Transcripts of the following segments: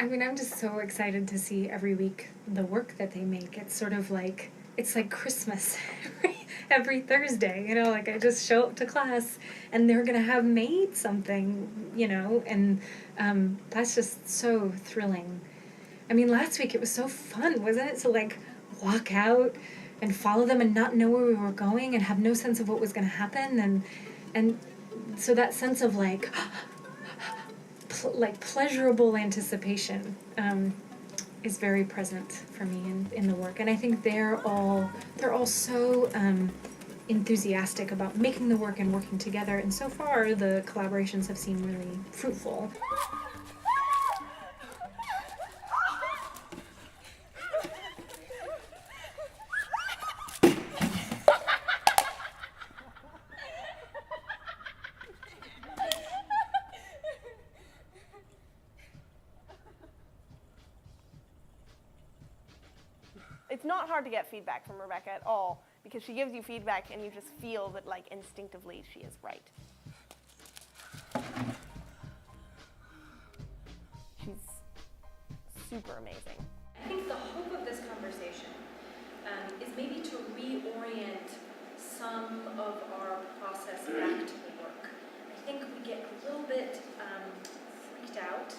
I mean, I'm just so excited to see every week the work that they make. It's sort of like, it's like Christmas every Thursday, you know, like I just show up to class and they're going to have made something, you know, and that's just so thrilling. I mean, last week it was so fun, wasn't it? To like walk out and follow them and not know where we were going and have no sense of what was going to happen, and so that sense of like pleasurable anticipation is very present for me in the work, and I think they're all so enthusiastic about making the work and working together, and so far the collaborations have seemed really fruitful. It's not hard to get feedback from Rebecca at all, because she gives you feedback and you just feel that, like, instinctively she is right. She's super amazing. I think the hope of this conversation is maybe to reorient some of our process back to the work. I think we get a little bit freaked out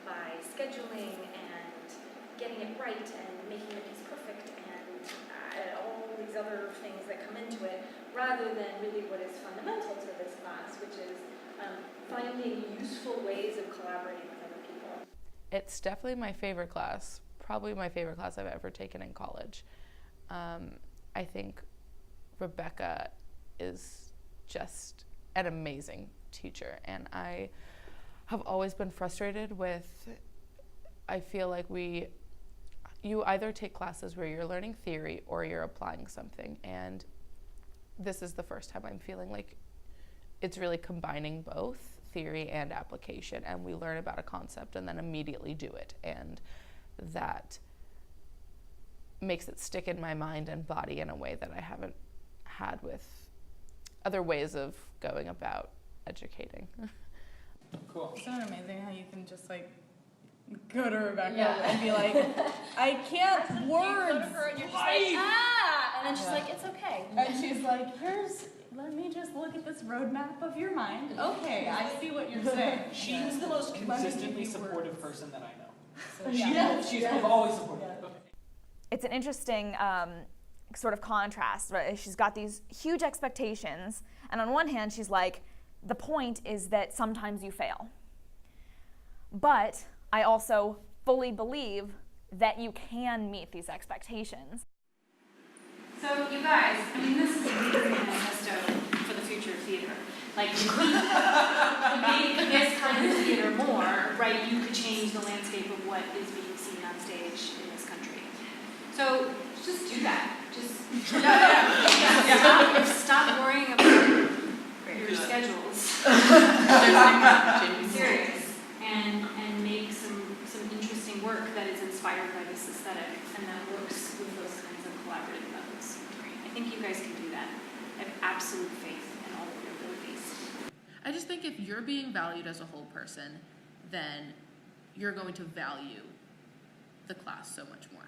by scheduling and getting it right and making the piece perfect and all these other things that come into it, rather than really what is fundamental to this class, which is finding useful ways of collaborating with other people. It's definitely my favorite class, probably my favorite class I've ever taken in college. I think Rebecca is just an amazing teacher, and I have always been frustrated with, I feel like you either take classes where you're learning theory or you're applying something, and this is the first time I'm feeling like it's really combining both theory and application, and we learn about a concept and then immediately do it, and that makes it stick in my mind and body in a way that I haven't had with other ways of going about educating. Cool. It's so amazing how you can just like go to Rebecca and be like, I can't words. You go to her and you're just like, ah! And then she's like, it's okay. And she's like, let me just look at this roadmap of your mind. Okay, I see what you're saying. She's the most consistently supportive person that I know. So She's always supportive. It's an interesting sort of contrast, right? She's got these huge expectations, and on one hand, she's like, the point is that sometimes you fail. But I also fully believe that you can meet these expectations. So you guys, I mean, this is a really manifesto for the future of theater. Like, if we make this kind of theater more, right, you could change the landscape of what is being seen on stage in this country. So just do that. Just stop worrying about your schedules. Serious, and make some interesting work that is inspired by this aesthetic and that works with those kinds of collaborative methods. I think you guys can do that. I have absolute faith in all of your abilities. I just think if you're being valued as a whole person, then you're going to value the class so much more.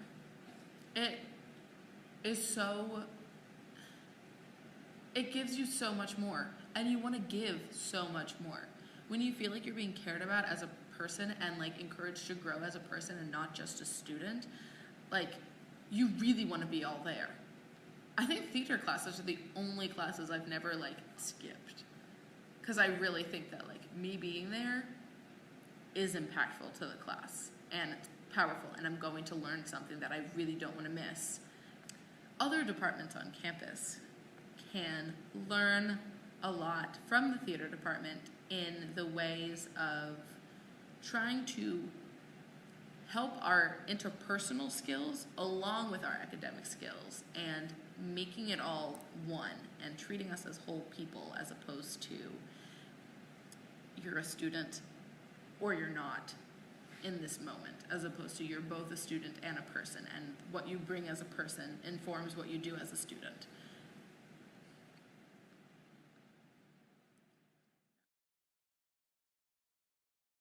It gives you so much more, and you want to give so much more. When you feel like you're being cared about as a person and like encouraged to grow as a person and not just a student, like you really want to be all there. I think theater classes are the only classes I've never like skipped, because I really think that like me being there is impactful to the class and it's powerful, and I'm going to learn something that I really don't want to miss. Other departments on campus can learn a lot from the theater department in the ways of trying to help our interpersonal skills along with our academic skills and making it all one and treating us as whole people, as opposed to you're a student or you're not in this moment, as opposed to you're both a student and a person, and what you bring as a person informs what you do as a student.